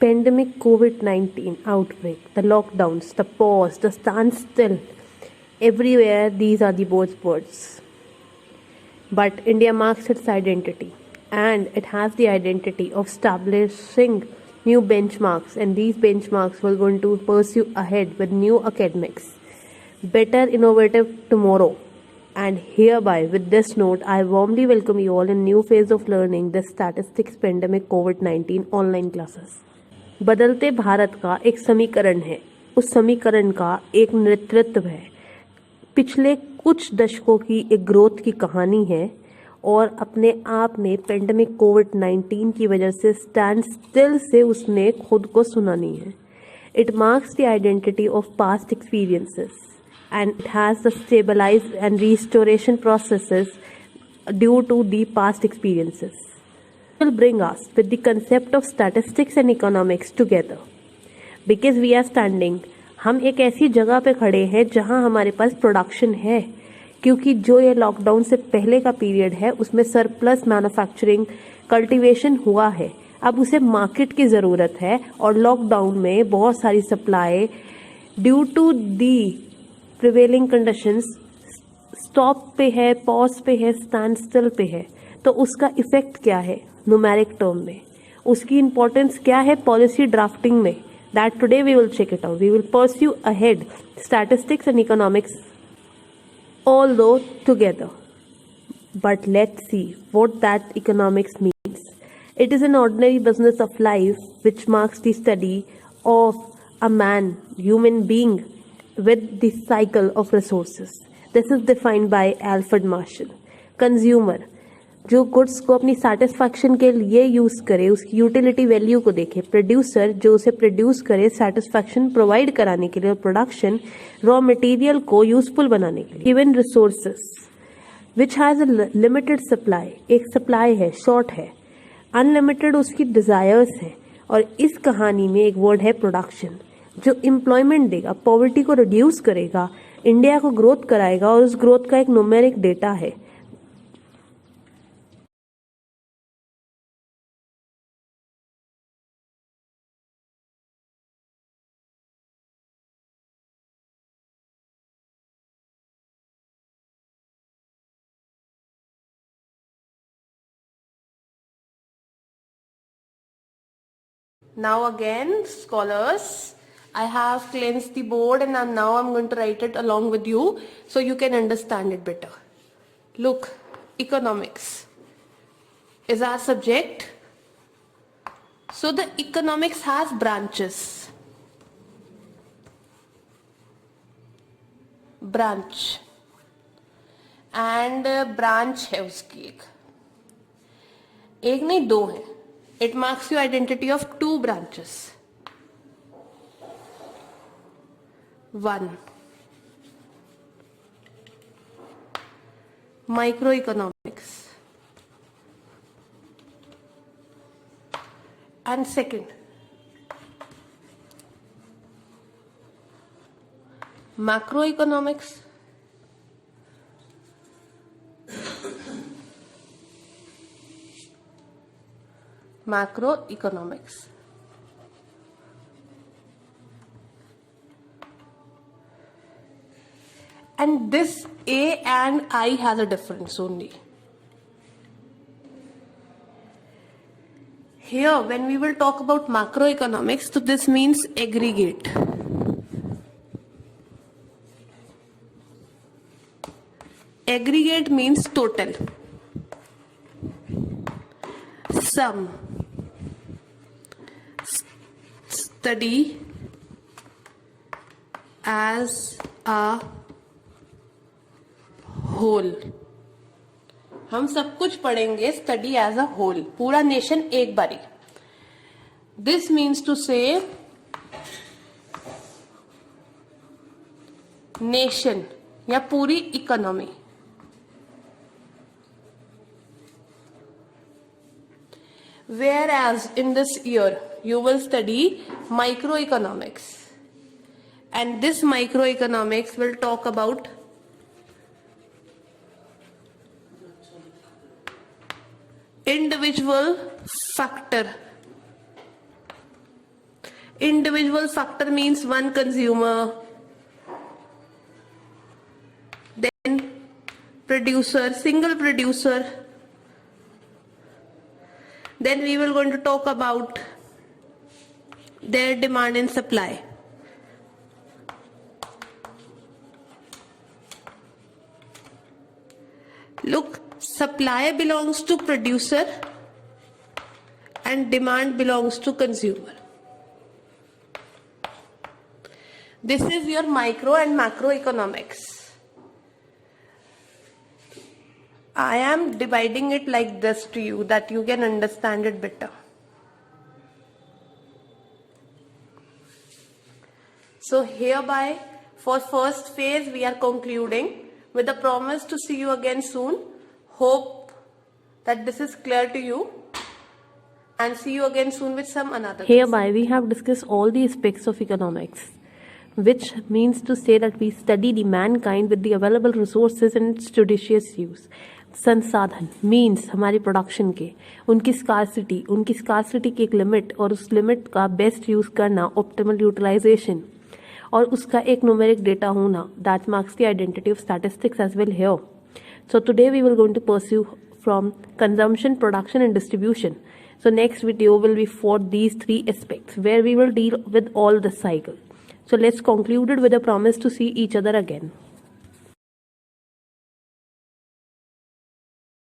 pandemic COVID-19 outbreak, the lockdowns, the pause, the standstill, everywhere these are the buzzwords. But India marks its identity, and it has the identity of establishing new benchmarks, and these benchmarks will going to pursue ahead with new academics, better innovative tomorrow. And hereby, with this note, I warmly welcome you all in new phase of learning the statistics pandemic COVID-19 online classes. बदलते भारत का एक समीकरण है, उस समीकरण का एक नेतृत्व है, पिछले कुछ दशकों की एक ग्रोथ की कहानी है और अपने आप में पेंडेमिक कोविड-19 की वजह से स्टैंड स्टिल से उसने खुद को सुनानी है. It marks the identity of past experiences and it has the stabilized and restoration processes due to the past experiences. It will bring us with the concept of statistics and economics together because we are standing. हम एक ऐसी जगह पे खड़े हैं जहां हमारे पास production है, क्योंकि जो ये लॉकडाउन से पहले का पीरियड है उसमें सरप्लस मैन्युफैक्चरिंग कल्टीवेशन हुआ है. अब उसे मार्केट की ज़रूरत है और लॉकडाउन में बहुत सारी supply due to the prevailing conditions stop पे है, पॉज पे है, स्टैंड स्टिल पे है. तो उसका इफेक्ट क्या है न्यूमेरिक टर्म में, उसकी इंपॉर्टेंस क्या है पॉलिसी ड्राफ्टिंग में, that today we will check it out. We will pursue ahead statistics and economics all though together. But let's see what that economics means. It is an ordinary business of life which marks the study of a man, human being, with the cycle of resources. This is defined by Alfred Marshall. Consumer जो goods को अपनी satisfaction के लिए use करे, उसकी utility value को देखे. Producer जो उसे प्रोड्यूस करे सेटिस्फैक्शन प्रोवाइड कराने के लिए, और प्रोडक्शन रॉ मटेरियल को यूजफुल बनाने के लिए. Given resources which has a limited supply, एक सप्लाई है, शॉर्ट है. अनलिमिटेड उसकी डिजायर्स हैं. और इस कहानी में एक वर्ड है प्रोडक्शन, जो एम्प्लॉयमेंट देगा, पॉवर्टी को रिड्यूस करेगा, इंडिया को ग्रोथ कराएगा, और उस ग्रोथ का एक न्यूमेरिक डेटा है. Now again, scholars, I have cleansed the board and now I'm going to write it along with you so you can understand it better. Look, economics is our subject. So the economics has branches. Branch. And branch है उसकी एक नहीं दो है. It marks your identity of two branches. One, microeconomics, and second, macroeconomics. Macroeconomics. And this A and I has a difference only. Here, when we will talk about macroeconomics, so this means aggregate. Aggregate means total. Sum. Study as a whole. हम सब कुछ पढ़ेंगे study as a whole, पूरा nation एक बारी. This means to से nation या पूरी economy. Whereas in this year you will study microeconomics, and this microeconomics will talk about individual factor Individual factor means one consumer. Then producer, single producer. Then we will going to talk about their demand and supply. Look, supply belongs to producer and demand belongs to consumer. This is your micro and macroeconomics. I am dividing it like this to you that you can understand it better. So hereby, for first phase, we are concluding with a promise to see you again soon. Hope that this is clear to you, and see you again soon with some another. Hereby, we have discussed all the aspects of economics, which means to say that we study the mankind with the available resources and its judicious use. संसाधन means हमारी production के, उनकी scarcity की एक limit और उस limit का best use करना, ऑप्टिमल यूटिलाइजेशन, और उसका एक न्यूमेरिक डेटा होना, that marks the identity of statistics as well here. So today we will going to pursue from consumption, production and distribution. So next video will be for these three aspects where we will deal with all the cycle. So let's conclude it with a promise to see each other again.